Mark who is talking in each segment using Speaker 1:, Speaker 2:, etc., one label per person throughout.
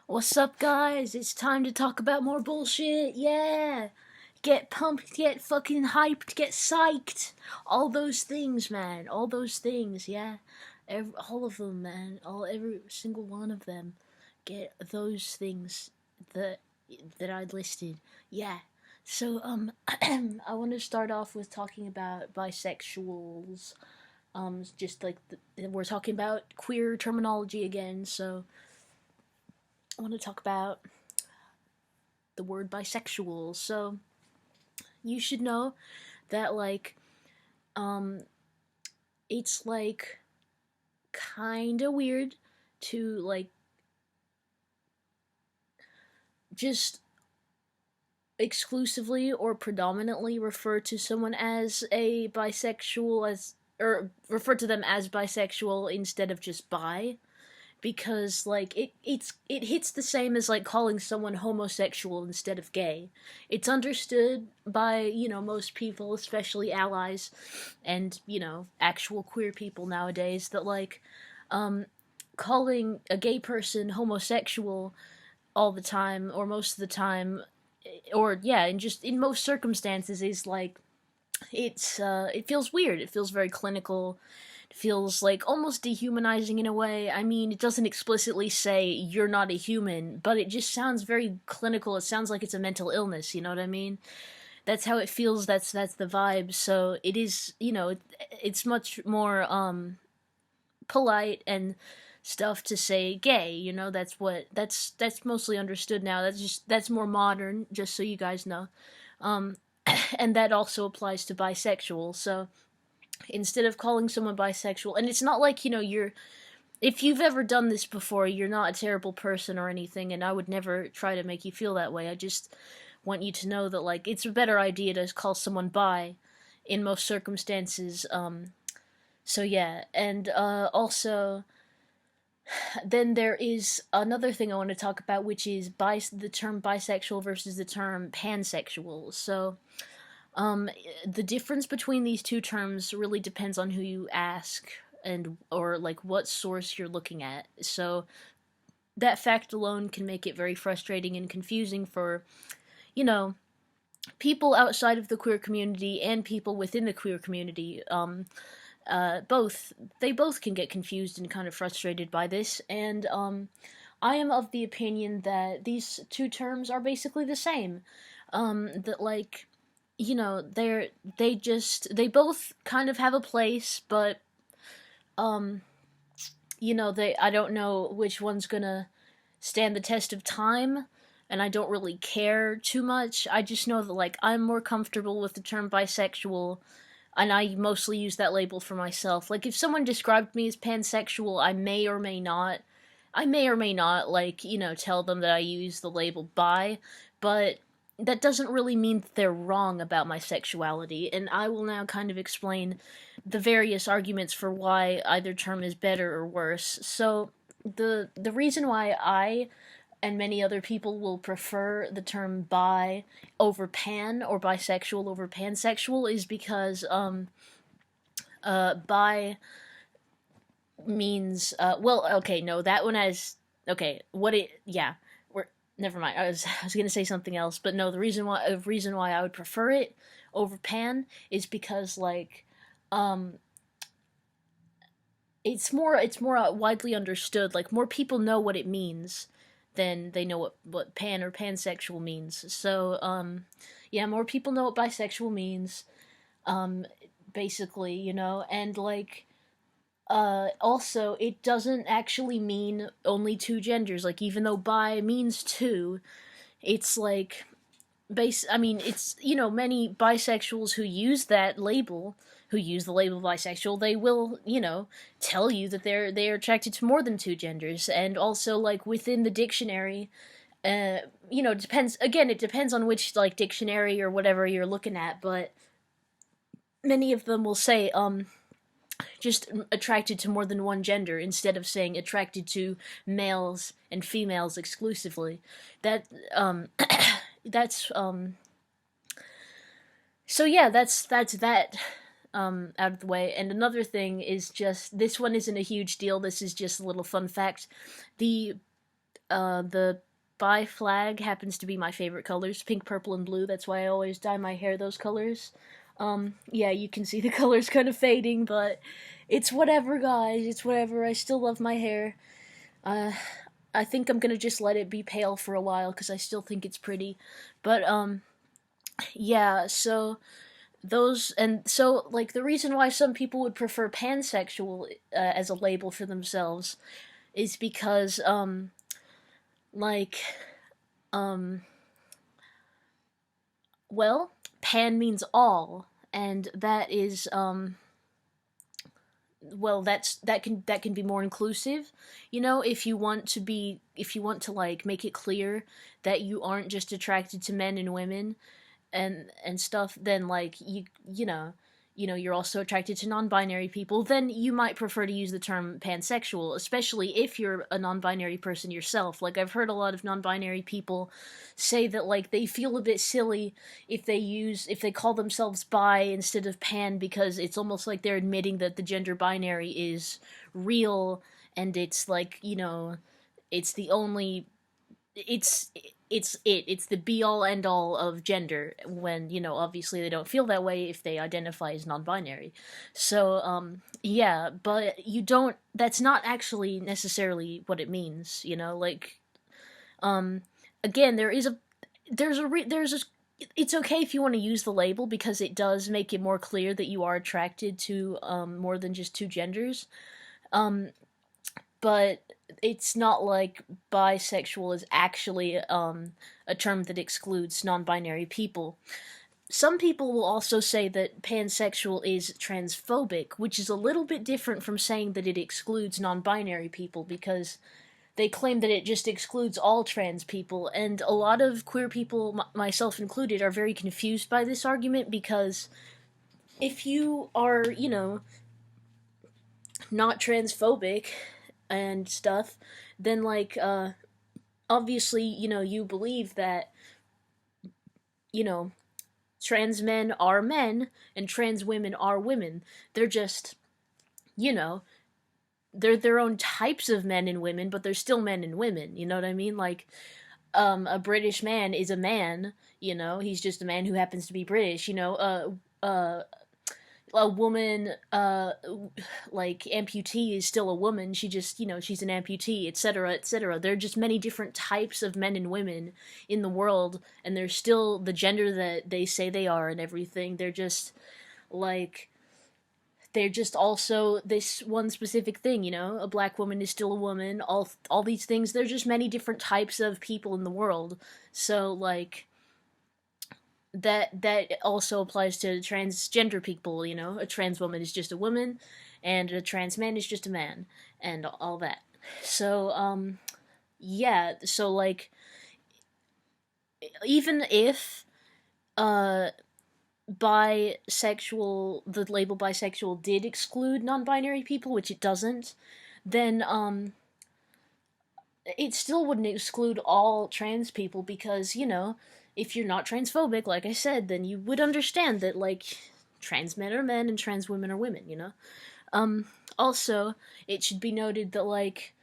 Speaker 1: What's up, guys? It's time to talk about more bullshit. Yeah! Get pumped, get fucking hyped, get psyched. All those things, man. All those things, yeah. All of them, man. Every single one of them. Get those things that I listed. Yeah. So, I want to start off with talking about bisexuals. Just like we're talking about queer terminology again, so I want to talk about the word bisexual. So you should know that um it's kind of weird to just exclusively or predominantly refer to someone as a bisexual as or refer to them as bisexual instead of just bi, because it hits the same as like calling someone homosexual instead of gay. It's understood by, most people, especially allies and, actual queer people nowadays, that um calling a gay person homosexual all the time or most of the time, or yeah, and just in most circumstances, is it feels weird. It feels very clinical. It feels like almost dehumanizing in a way. I mean, it doesn't explicitly say you're not a human, but it just sounds very clinical. It sounds like it's a mental illness, you know what I mean? That's how it feels. That's the vibe. So it is, it's much more polite and stuff to say gay, that's mostly understood now. That's more modern, just so you guys know. Um and that also applies to bisexual. So instead of calling someone bisexual, and it's not like, you're, if you've ever done this before, you're not a terrible person or anything, and I would never try to make you feel that way. I just want you to know that it's a better idea to call someone bi in most circumstances. So yeah, and also then there is another thing I want to talk about, which is the term bisexual versus the term pansexual. So um, the difference between these two terms really depends on who you ask and or like what source you're looking at. So that fact alone can make it very frustrating and confusing for, you know, people outside of the queer community and people within the queer community. Both they both can get confused and kind of frustrated by this, and I am of the opinion that these two terms are basically the same. That they both kind of have a place, but um they I don't know which one's gonna stand the test of time, and I don't really care too much. I just know that I'm more comfortable with the term bisexual, and I mostly use that label for myself. Like if someone described me as pansexual, I may or may not tell them that I use the label bi, but that doesn't really mean that they're wrong about my sexuality, and I will now kind of explain the various arguments for why either term is better or worse. So the reason why I and many other people will prefer the term bi over pan, or bisexual over pansexual, is because bi means well, okay, no, that one has, okay, what it, yeah, we're, never mind. I was gonna say something else, but no, the reason why I would prefer it over pan is because um it's more widely understood. Like more people know what it means than they know what pan or pansexual means. So yeah, more people know what bisexual means. Um Basically, and also it doesn't actually mean only two genders. Like even though bi means two, it's I mean, it's, many bisexuals who use that label, who use the label bisexual, they will, tell you that they're attracted to more than two genders. And also within the dictionary, it depends on which dictionary or whatever you're looking at, but many of them will say just attracted to more than one gender instead of saying attracted to males and females exclusively. That that's So yeah, that's that out of the way. And another thing is, just this one isn't a huge deal. This is just a little fun fact. The The bi flag happens to be my favorite colors, pink, purple, and blue. That's why I always dye my hair those colors. Yeah, you can see the colors kind of fading, but it's whatever, guys. It's whatever. I still love my hair. Uh, I think I'm gonna just let it be pale for a while because I still think it's pretty. But yeah. So those and so like the reason why some people would prefer pansexual as a label for themselves is because like um well, pan means all, and that is well, that can be more inclusive, you know, if you want to like make it clear that you aren't just attracted to men and women and stuff, then like you know you're also attracted to non-binary people, then you might prefer to use the term pansexual, especially if you're a non-binary person yourself. Like I've heard a lot of non-binary people say that like they feel a bit silly if they call themselves bi instead of pan, because it's almost like they're admitting that the gender binary is real, and it's like, you know, it's the only it's it's the be all end all of gender, when, you know, obviously they don't feel that way if they identify as non-binary. So yeah, but you don't that's not actually necessarily what it means, you know, like um again, there's a it's okay if you want to use the label because it does make it more clear that you are attracted to more than just two genders. um but it's not like bisexual is actually a term that excludes non-binary people. Some people will also say that pansexual is transphobic, which is a little bit different from saying that it excludes non-binary people, because they claim that it just excludes all trans people, and a lot of queer people, myself included, are very confused by this argument, because if you are, you know, not transphobic and stuff, then like obviously, you know, you believe that, you know, trans men are men and trans women are women. They're just, you know, they're their own types of men and women, but they're still men and women. You know what I mean? Like a British man is a man, you know, he's just a man who happens to be British, you know. A woman like amputee is still a woman, she just, you know, she's an amputee, etc., etc. There are just many different types of men and women in the world, and they're still the gender that they say they are and everything. They're just like they're just also this one specific thing, you know. A black woman is still a woman, all these things. There's just many different types of people in the world. So like that also applies to transgender people, you know. A trans woman is just a woman, and a trans man is just a man, and all that. So yeah, so like even if uh bisexual the label bisexual did exclude non-binary people, which it doesn't, then it still wouldn't exclude all trans people, because, you know, if you're not transphobic, like I said, then you would understand that, like, trans men are men and trans women are women, you know? Also, it should be noted that, like,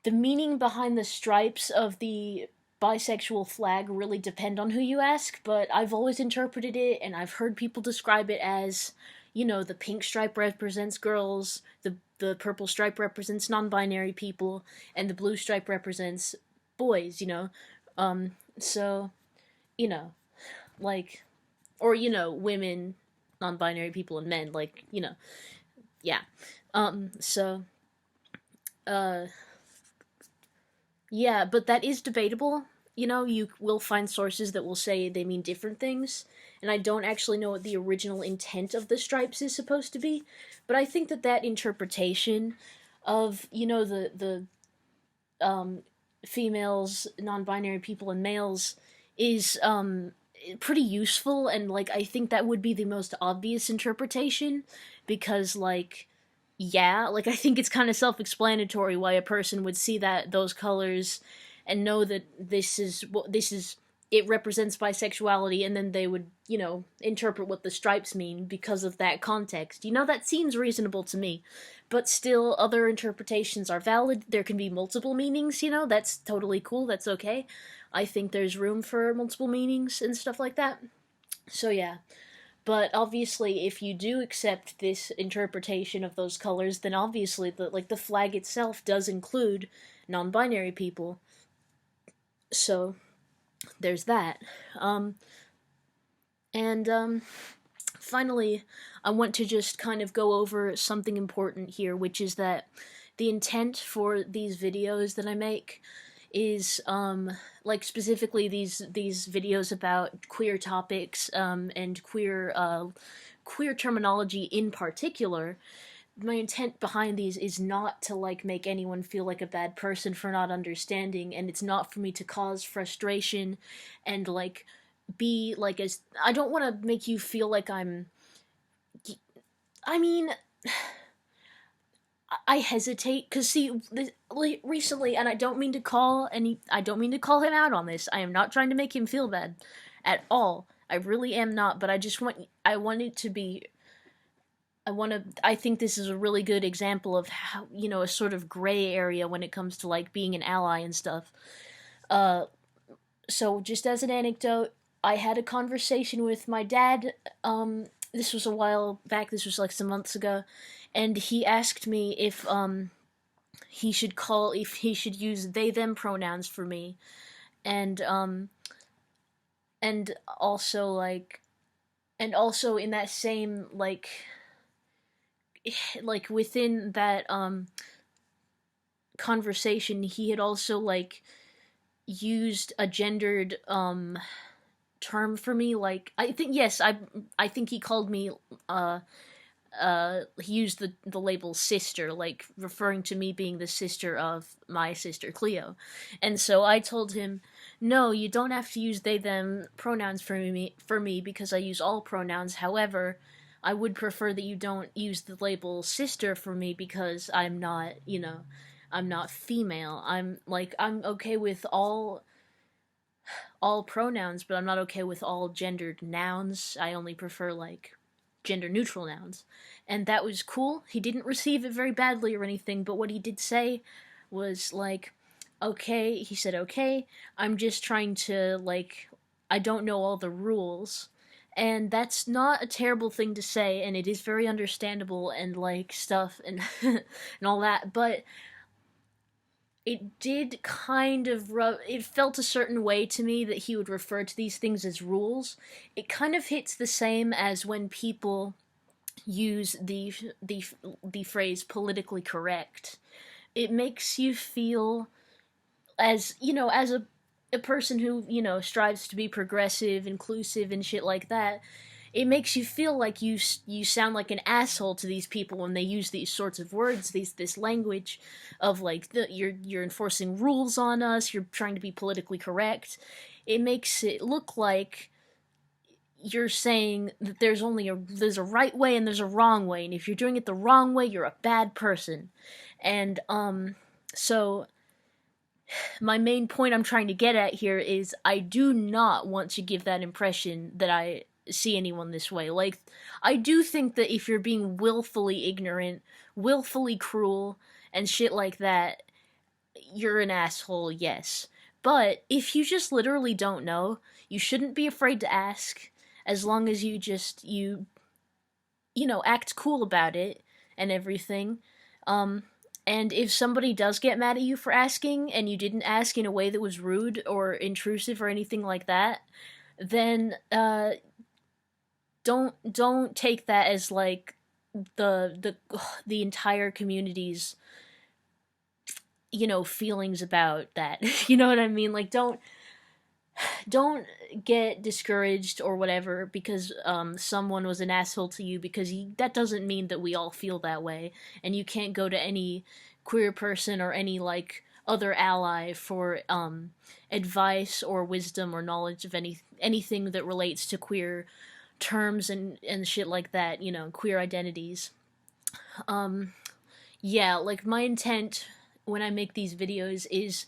Speaker 1: the meaning behind the stripes of the bisexual flag really depend on who you ask, but I've always interpreted it, and I've heard people describe it as, you know, the pink stripe represents girls, the purple stripe represents non-binary people, and the blue stripe represents boys, you know. So, you know, like, or, you know, women, non-binary people, and men, like, you know, yeah. So, uh, yeah, but that is debatable. You know, you will find sources that will say they mean different things, and I don't actually know what the original intent of the stripes is supposed to be, but I think that that interpretation of, you know, the females, non-binary people, and males is pretty useful, and like I think that would be the most obvious interpretation, because like yeah, like I think it's kind of self-explanatory why a person would see that those colors and know that this is it represents bisexuality, and then they would, interpret what the stripes mean because of that context. That seems reasonable to me. But still, other interpretations are valid. There can be multiple meanings, that's totally cool, that's okay. I think there's room for multiple meanings and stuff like that. So yeah. But obviously, if you do accept this interpretation of those colors, then obviously the flag itself does include non-binary people. So there's that. And finally, I want to just kind of go over something important here, which is that the intent for these videos that I make is like specifically these videos about queer topics and queer terminology in particular. My intent behind these is not to like make anyone feel like a bad person for not understanding, and it's not for me to cause frustration and like be like as I don't want to make you feel like I mean I hesitate because see recently, and I don't mean to call him out on this. I am not trying to make him feel bad at all. I really am not, but I think this is a really good example of how, a sort of gray area when it comes to like being an ally and stuff. So just as an anecdote, I had a conversation with my dad. This was a while back. This was like some months ago, and he asked me if he should use they them pronouns for me, and also in that same like within that conversation, he had also like used a gendered term for me. Like I think he called me he used the label sister, like referring to me being the sister of my sister Cleo. And so I told him, no, you don't have to use they them pronouns for me because I use all pronouns. However, I would prefer that you don't use the label sister for me because I'm not, I'm not female. I'm okay with all pronouns, but I'm not okay with all gendered nouns. I only prefer like gender neutral nouns. And that was cool. He didn't receive it very badly or anything, but what he did say was like, okay, he said, okay, I'm just trying to like, I don't know all the rules. And that's not a terrible thing to say, and it is very understandable and like stuff and and all that, but it did kind of it felt a certain way to me that he would refer to these things as rules. It kind of hits the same as when people use the phrase politically correct. It makes you feel as, as a person who, strives to be progressive, inclusive and shit like that. It makes you feel like you sound like an asshole to these people when they use these sorts of words, this language of like you're enforcing rules on us, you're trying to be politically correct. It makes it look like you're saying that there's a right way and there's a wrong way, and if you're doing it the wrong way, you're a bad person. And so my main point I'm trying to get at here is I do not want to give that impression that I see anyone this way. Like, I do think that if you're being willfully ignorant, willfully cruel, and shit like that, you're an asshole, yes. But if you just literally don't know, you shouldn't be afraid to ask, as long as you just, act cool about it and everything. And if somebody does get mad at you for asking, and you didn't ask in a way that was rude or intrusive or anything like that, then, don't take that as like the entire community's feelings about that. You know what I mean? Like don't get discouraged or whatever because someone was an asshole to you, because that doesn't mean that we all feel that way, and you can't go to any queer person or any like other ally for advice or wisdom or knowledge of anything that relates to queer terms and shit like that, queer identities. Yeah, like my intent when I make these videos is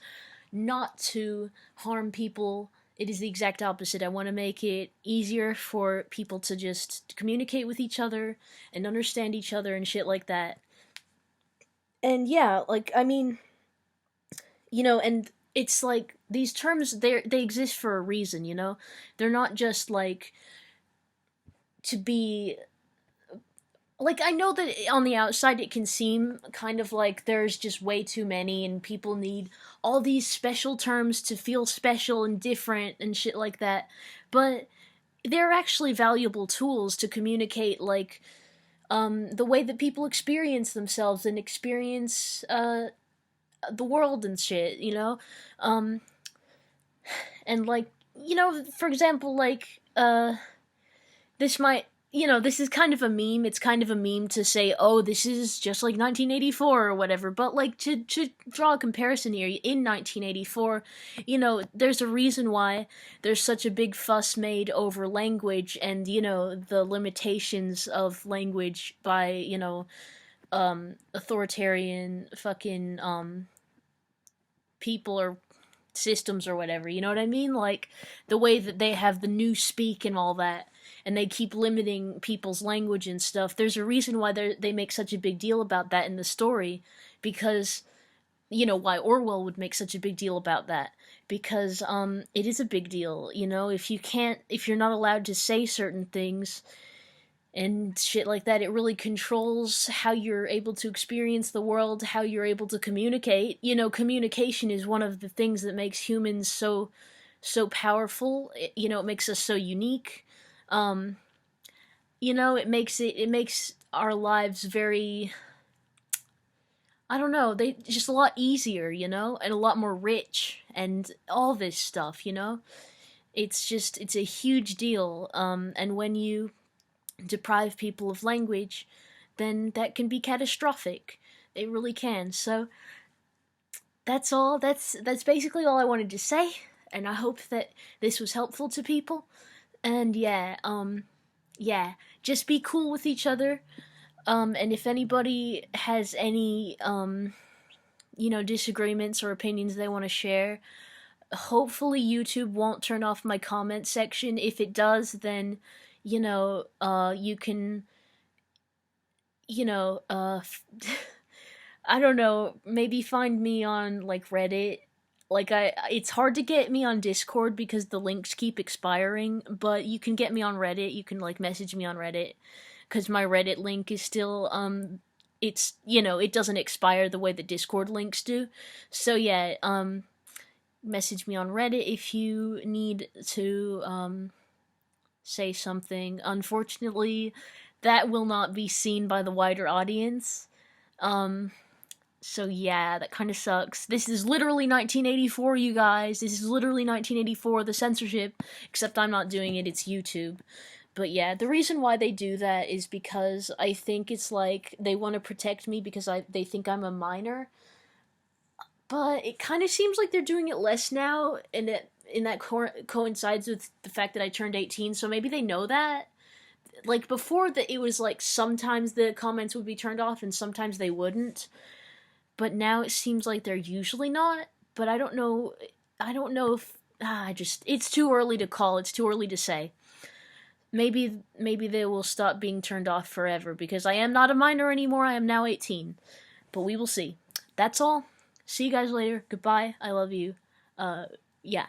Speaker 1: not to harm people It is the exact opposite. I want to make it easier for people to just communicate with each other and understand each other and shit like that. And yeah, like, I mean, and it's like these terms, they exist for a reason, They're not just like to be like, I know that on the outside it can seem kind of like there's just way too many and people need all these special terms to feel special and different and shit like that. But they're actually valuable tools to communicate, like, the way that people experience themselves and experience the world and shit, um, and like, for example, like, this might, this is kind of a meme. It's kind of a meme to say, oh, this is just like 1984 or whatever. But like, to draw a comparison here, in 1984, there's a reason why there's such a big fuss made over language and, the limitations of language by, authoritarian fucking, people or systems or whatever, you know what I mean? Like, the way that they have the new speak and all that, and they keep limiting people's language and stuff. There's a reason why they make such a big deal about that in the story, because, why Orwell would make such a big deal about that. Because, it is a big deal, if you're not allowed to say certain things, and shit like that, it really controls how you're able to experience the world, how you're able to communicate. Communication is one of the things that makes humans so powerful. It makes us so unique. It makes our lives very, I don't know, they just a lot easier, and a lot more rich and all this stuff, it's a huge deal. And when you deprive people of language, then that can be catastrophic. It really can. So that's all. That's basically all I wanted to say, and I hope that this was helpful to people. And yeah, just be cool with each other. And if anybody has any disagreements or opinions they want to share, hopefully YouTube won't turn off my comment section. If it does, then you can, I don't know, maybe find me on, like, Reddit. Like, it's hard to get me on Discord because the links keep expiring, but you can get me on Reddit. You can, like, message me on Reddit, because my Reddit link is still, it doesn't expire the way the Discord links do. So, yeah, message me on Reddit if you need to, say something. Unfortunately, that will not be seen by the wider audience. So yeah, that kind of sucks. This is literally 1984, you guys. This is literally 1984, the censorship, except I'm not doing it, it's YouTube. But yeah, the reason why they do that is because I think it's like they want to protect me because they think I'm a minor. But it kind of seems like they're doing it less now, and that coincides with the fact that I turned 18, so maybe they know that. Like, before, that it was like sometimes the comments would be turned off and sometimes they wouldn't. But now it seems like they're usually not. But I don't know if it's too early to call, it's too early to say. Maybe they will stop being turned off forever because I am not a minor anymore. I am now 18. But we will see. That's all. See you guys later. Goodbye. I love you. Yeah.